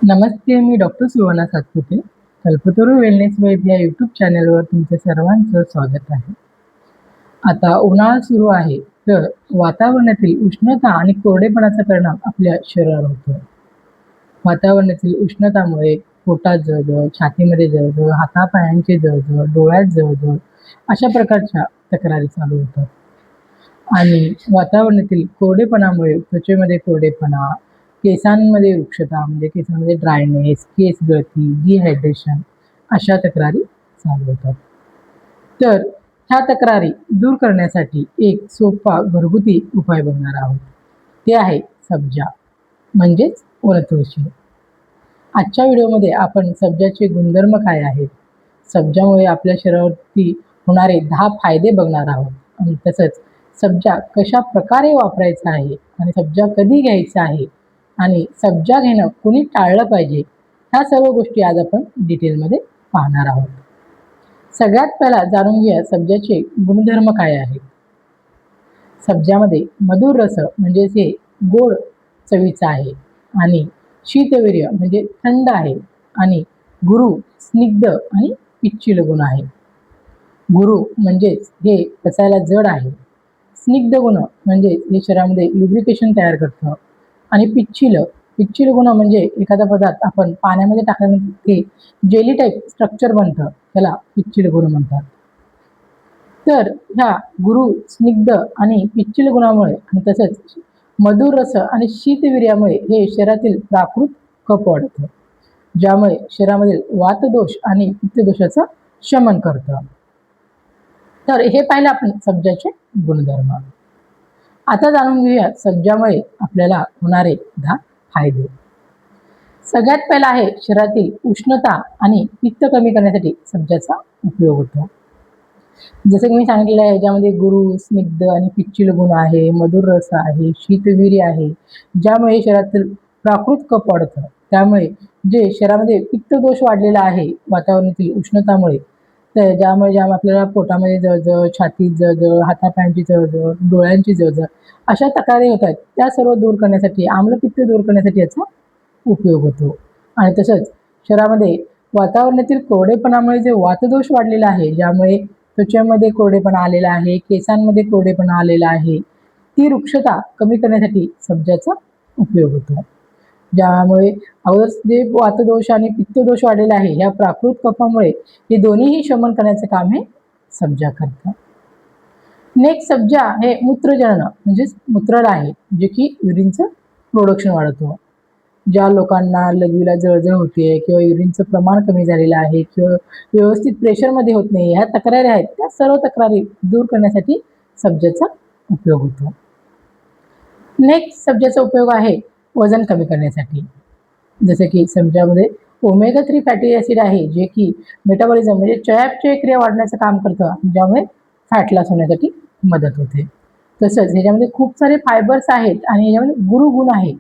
नमस्ते, मी doctor Suvarna Satpute. Kalpataru wellness web या YouTube चॅनलवर तुमचं सर्वांचं स्वागत आहे. आता उन्हाळा सुरू आहे, तर वातावरणातील उष्णता आणि कोरडेपणाचा परिणाम आपल्या शरीरावर होतो. वातावरणातील उष्णतामुळे पोटात जळजळ, छातीमध्ये जळजळ, हातापायांची जळजळ, डोळ्यात जळजळ अशा प्रकारच्या तक्रारी चालू होतात. आणि वातावरणातील कोरडेपणामुळे त्वचेमध्ये कोरडेपणा, केसांमध्ये रुक्षता म्हणजे केसांमध्ये ड्रायनेस, केस गळती, डिहायड्रेशन अशा तक्रारी चालू होतात. तर ह्या तक्रारी दूर करण्यासाठी एक सोपा घरगुती उपाय बघणार आहोत. ते आहे सब्जा म्हणजेच वनतुळशी. आजच्या व्हिडिओमध्ये आपण सब्जाचे गुणधर्म काय आहेत, सब्जामुळे आपल्या शरीरावरती होणारे 10 फायदे बघणार आहोत आणि तसंच सब्जा कशा प्रकारे वापरायचा आहे आणि सब्जा कधी घ्यायचा आहे आणि सब्जा घेणं कुणी टाळलं पाहिजे, ह्या सर्व गोष्टी आज आपण डिटेलमध्ये पाहणार आहोत. सगळ्यात पहिला जाणून घेऊया सब्जाचे गुणधर्म काय आहेत. सब्जामध्ये मधुर रस म्हणजेच हे गोड चवीचा आहे आणि शीतवीर्य म्हणजे थंड आहे आणि गुरु स्निग्ध आणि पिच्चिल गुण आहे. गुरु म्हणजेच हे पचायला जड आहे. स्निग्ध गुण म्हणजे हे शरीरामध्ये लुब्रिकेशन तयार करतं आणि पिच्चिल गुण म्हणजे एखादा पदार्थ आपण पाण्यामध्ये टाकल्यानंतर ते जेली टाईप स्ट्रक्चर बनतं, त्याला पिच्चिल गुण म्हणतात. तर ह्या गुरु स्निग्ध आणि पिच्चिल गुणामुळे आणि तसंच मधुर रस आणि शीतवीर्यामुळे हे शरीरातील प्राकृत कफ वाढतं, ज्यामुळे शरीरामधील वातदोष आणि पित्तदोषाचं शमन करतं. तर हे पाहिलं आपण सब्जाचे गुणधर्म. आता जाणून घेऊया सब्जामुळे आपल्याला होणारे 10 फायदे. सगळ्यात पहिला आहे शरीरातील उष्णता आणि पित्त कमी करण्यासाठी सब्जाचा उपयोग होतो. जसं की मी सांगितलेलं आहे, याच्यामध्ये गुरु स्निग्ध आणि पिच्चिल गुण आहे, मधुर रस आहे, शीतवीर्य आहे, ज्यामुळे शरीरातील प्राकृत कफ वाढतं. त्यामुळे जे शरीरामध्ये पित्तदोष वाढलेला आहे वातावरणातील उष्णतामुळे, तर ज्यामुळे आपल्याला पोटामध्ये जळजळ, छातीत जळजळ, हातापायांची जळजळ, डोळ्यांची जळजळ अशा तक्रारी होतात, त्या सर्व दूर करण्यासाठी, आम्लपित्त दूर करण्यासाठी याचा उपयोग होतो. आणि तसंच शरीरामध्ये वातावरणातील कोरडेपणामुळे जे वातदोष वाढलेला आहे, ज्यामुळे त्वचेमध्ये कोरडेपणा आलेला आहे, केसांमध्ये कोरडेपणा आलेला आहे, ती रुक्षता कमी करण्यासाठी सब्जाचा उपयोग होतो. ज्यामुळे अगोदर जे वातदोष आणि पित्तदोष वाढलेला आहे, या प्राकृत कफामुळे हे दोन्हीही शमन करण्याचं काम हे सब्जा करतं. नेक्स्ट सब्जा हे मूत्रजनन म्हणजेच मूत्राला आहे, जे की युरिनचं प्रोडक्शन वाढवतो. ज्या लोकांना लघवीला जळजळ होते किंवा युरिनचं प्रमाण कमी झालेलं आहे किंवा व्यवस्थित प्रेशरमध्ये होत नाही, ह्या तक्रारी आहेत, त्या सर्व तक्रारी दूर करण्यासाठी सब्जाचा उपयोग होतो. नेक्स्ट सब्जाचा उपयोग आहे वजन कमी करण्यासाठी. जसं की सब्जामध्ये ओमेगा 3 फॅटी ॲसिड आहे, जे की मेटाबॉलिझम म्हणजे चयापचय क्रिया वाढण्याचं काम करतं, ज्यामुळे फॅट लॉस होण्यासाठी मदत होते. तसंच ह्याच्यामध्ये खूप सारे फायबर्स आहेत आणि ह्याच्यामध्ये गुरुगुण आहे,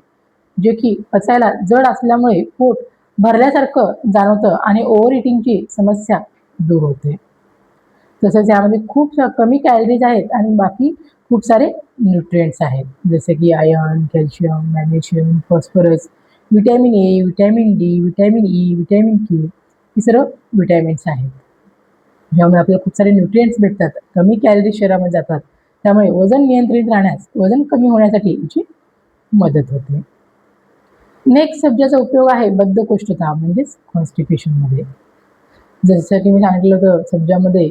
जे की पचायला जड असल्यामुळे पोट भरल्यासारखं जाणवतं आणि ओव्हर इटिंगची समस्या दूर होते. तसंच यामध्ये खूप कमी कॅलरीज आहेत आणि बाकी खूप सारे न्यूट्रिएंट्स आहेत, जसे की iron, calcium, magnesium, phosphorus, vitamin A, vitamin D, vitamin E, vitamin के हे सर्व विटॅमिन्स आहेत, ज्यामुळे आपल्याला खूप सारे न्यूट्रिएंट्स भेटतात, कमी कॅलरीज शरीरामध्ये जातात, त्यामुळे वजन नियंत्रित राहण्यास, वजन कमी होण्यासाठी याची मदत होते. नेक्स्ट सब्जाचा उपयोग आहे बद्धकोष्ठता म्हणजेच कॉन्स्टिपेशनमध्ये. जसं की मी सांगितलं होतं, सब्जामध्ये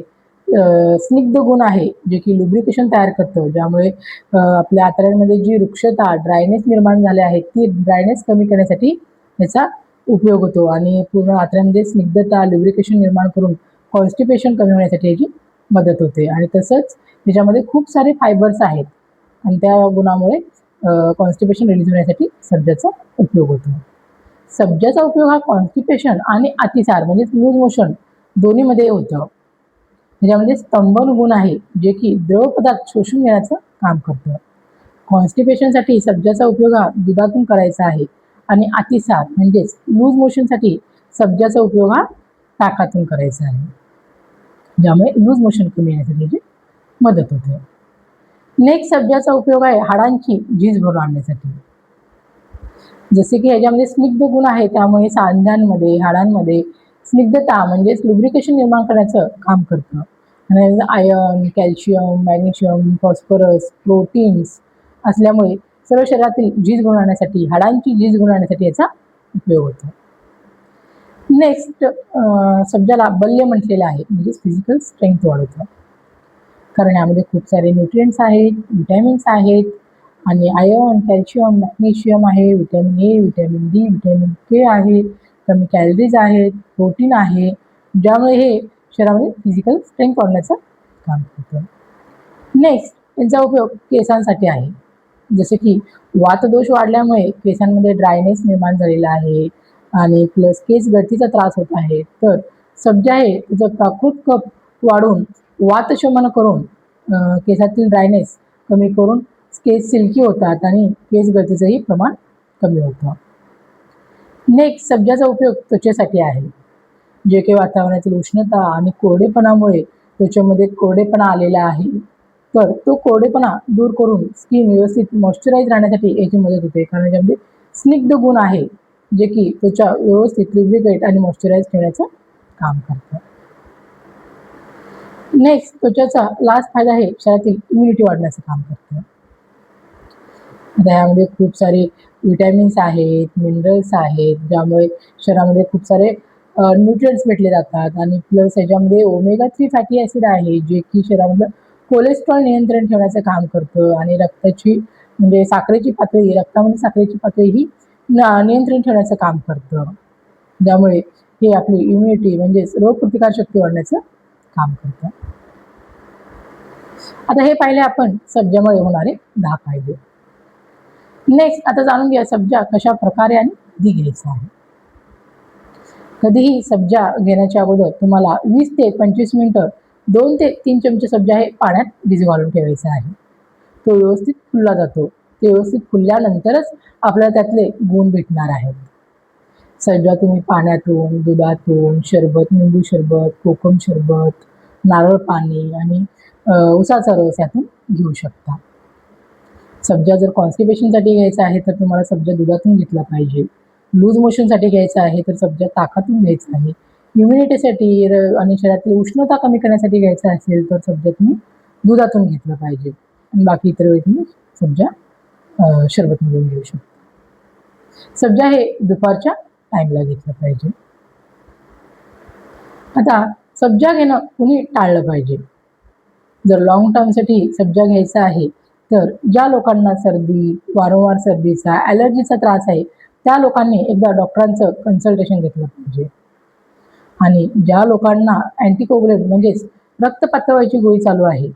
स्निग्ध गुण आहे, जे की लुब्रिकेशन तयार करतं, ज्यामुळे आपल्या आतड्यांमध्ये जी रुक्षता, ड्रायनेस निर्माण झाले आहेत, ती ड्रायनेस कमी करण्यासाठी याचा उपयोग होतो आणि पूर्ण आतड्यांमध्ये स्निग्धता, लुब्रिकेशन निर्माण करून कॉन्स्टिपेशन कमी होण्यासाठी याची मदत होते. आणि तसंच त्याच्यामध्ये खूप सारे फायबर्स आहेत आणि त्या गुणामुळे कॉन्स्टिपेशन रिलीज होण्यासाठी सब्जाचा उपयोग होतो. सब्जाचा उपयोग हा कॉन्स्टिपेशन आणि अतिसार म्हणजेच लूज मोशन दोन्हीमध्ये होतं. ह्याच्यामध्ये स्तंभन गुण आहे, जे की द्रव पदार्थ शोषून घेण्याचं काम करतं. कॉन्स्टिपेशनसाठी सब्जाचा उपयोग हा दुधातून करायचा आहे आणि अतिसार म्हणजेच लूज मोशनसाठी सब्जाचा उपयोग हा ताकातून करायचा आहे, ज्यामुळे लूज मोशन कमी येण्यासाठी मदत होते. नेक्स्ट सब्जाचा उपयोग आहे हाडांची झीज भरून आणण्यासाठी. जसे की ह्याच्यामध्ये स्निग्ध गुण आहे, त्यामुळे सांध्यांमध्ये, हाडांमध्ये स्निग्धता म्हणजेच लुब्रिकेशन निर्माण करण्याचं काम करतं. आणि iron, calcium, magnesium, phosphorus, proteins असल्यामुळे सर्व शरीरातील झीज गुणवण्यासाठी, हाडांची झीज गुणवण्यासाठी याचा उपयोग होतो. नेक्स्ट सब्जाला बल्य म्हटलेलं आहे, म्हणजे फिजिकल स्ट्रेंथ वाढवतं. कारण यामध्ये खूप सारे न्यूट्रिएंट्स आहेत, विटॅमिन्स आहेत आणि आयर्न, कॅल्शियम, मॅग्नेशियम आहे, vitamin A, vitamin D, vitamin के आहे, कमी कॅलरीज आहेत, प्रोटीन आहे, ज्यामुळे हे शरीरामध्ये फिजिकल स्ट्रेंथ वाढवण्याचं काम करतं. नेक्स्ट यांचा उपयोग केसांसाठी आहे. जसे की वातदोष वाढल्यामुळे केसांमध्ये ड्रायनेस निर्माण झालेला आहे आणि प्लस केस गळतीचा त्रास होत आहे, तर सब्जा हे त्याचं प्राकृत कफ वाढून वातशमन करून केसातील ड्रायनेस कमी करून केस सिल्की होतात आणि केस गळतीचंही प्रमाण कमी होतं. नेक्स्ट सब्जाचा उपयोग त्वचेसाठी आहे. जे काही वातावरणातील उष्णता आणि कोरडेपणामुळे त्वचेमध्ये कोरडेपणा आलेला आहे, तर तो कोरडेपणा दूर करून स्किन व्यवस्थित मॉइश्चराईज राहण्यासाठी याची मदत होते. कारण याच्यामध्ये स्निग्ध गुण आहे, जे की त्वचा व्यवस्थित लुब्रिकेट आणि मॉइश्चराईज ठेवण्याचं काम करतं. नेक्स्ट त्वचेचा लास्ट फायदा आहे शरीरातील इम्युनिटी वाढण्याचं काम करतं. आता यामध्ये खूप सारे विटॅमिन्स आहेत, मिनरल्स आहेत, ज्यामुळे शरीरामध्ये खूप सारे न्यूट्रिएंट्स भेटले जातात आणि प्लस याच्यामध्ये ओमेगा 3 फॅटी ॲसिड आहे, जे की शरीरामधलं कोलेस्ट्रॉल नियंत्रण ठेवण्याचं काम करतं आणि रक्ताची म्हणजे साखरेची पातळी, रक्तामध्ये साखरेची पातळी ही नियंत्रण ठेवण्याचं काम करतं. ज्यामुळे हे आपली इम्युनिटी म्हणजेच रोगप्रतिकारशक्ती वाढण्याचं काम करतं. आता हे पाहिले आपण सब्जामुळे होणारे 10 फायदे. नेक्स्ट आता जाणून घ्या सब्जा कशा प्रकारे आणि कधी घ्यायचा आहे. कधीही सब्जा घेण्याच्या अगोदर तुम्हाला 20 ते 25 मिनिटं 2 ते 3 चमचे सब्जा हे पाण्यात भिजू घालून ठेवायचा आहे. तो व्यवस्थित फुलला जातो. ते व्यवस्थित फुलल्यानंतरच आपल्याला त्यातले गुण भेटणार आहेत. सब्जा तुम्ही पाण्यातून, दुधातून, सरबत, लिंबू सरबत, कोकम सरबत, नारळ पाणी आणि उसाचा रस यातून घेऊ शकता. सब्जा जर कॉन्स्टिपेशनसाठी घ्यायचा आहे तर तुम्हाला सब्जा दुधातून घेतला पाहिजे. लूज मोशनसाठी घ्यायचा आहे तर सब्जा ताकातून घ्यायचा आहे. इम्युनिटीसाठी आणि शरीरातील उष्णता कमी करण्यासाठी घ्यायचा असेल तर सब्जा तुम्ही दुधातून घेतलं पाहिजे आणि बाकी इतर वेळी तुम्ही सब्जा शरबतमधून घेऊ शकता. सब्जा हे दुपारच्या टाईमला घेतलं पाहिजे. आता सब्जा घेणं कुणी टाळलं पाहिजे. जर लॉंग टर्मसाठी सब्जा घ्यायचा आहे तर ज्या लोकांना सर्दी, वारंवार सर्दीचा, ॲलर्जीचा त्रास आहे, त्या लोकांनी एकदा डॉक्टरांचं कन्सल्टेशन घेतलं पाहिजे. आणि ज्या लोकांना अँटीकोगुलेंट म्हणजेच रक्त पातळवायची गोळी चालू आहे,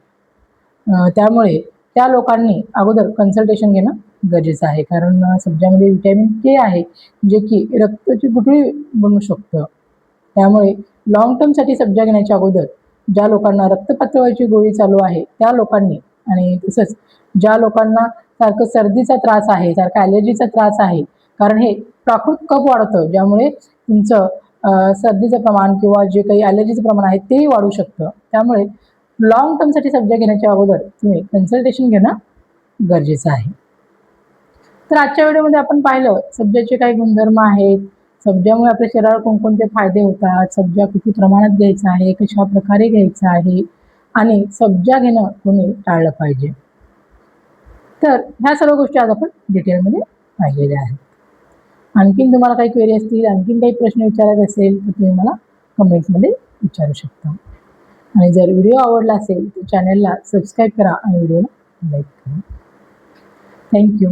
त्यामुळे त्या लोकांनी अगोदर कन्सल्टेशन घेणं गरजेचं आहे. कारण सब्जामध्ये विटॅमिन के आहे, जे की रक्ताची गुठळी बनवू शकतं. त्यामुळे लॉंग टर्मसाठी सब्जा घेण्याच्या अगोदर ज्या लोकांना रक्त पातळवायची गोळी चालू आहे, त्या लोकांनी आणि तसंच ज्या लोकांना सारखं सर्दीचा त्रास आहे, सारखा ॲलर्जीचा त्रास आहे, कारण हे प्राकृत कफ वाढतं, ज्यामुळे तुमचं सर्दीचं प्रमाण किंवा जे काही ॲलर्जीचं प्रमाण आहे तेही वाढू शकतं. त्यामुळे लॉंग टर्मसाठी सब्जा घेण्याच्या अगोदर तुम्ही कन्सल्टेशन घेणं गरजेचं आहे. तर आजच्या व्हिडिओमध्ये आपण पाहिलं सब्जाचे काही गुणधर्म आहेत, सब्जामुळे आपल्या शरीरावर कोणकोणते फायदे होतात, सब्जा किती प्रमाणात घ्यायचा आहे, कशा प्रकारे घ्यायचा आहे आणि सब्जा घेणं कोणी टाळलं पाहिजे. तर ह्या सर्व गोष्टी आज आपण डिटेलमध्ये पाहिलेल्या आहेत. आणखीन तुम्हाला काही क्वेरी असतील, आणखीन काही प्रश्न विचारायचे असेल तर तुम्ही मला कमेंट्समध्ये विचारू शकता. आणि जर व्हिडिओ आवडला असेल तर चॅनलला सबस्क्राईब करा आणि व्हिडिओला लाईक करा. थँक्यू.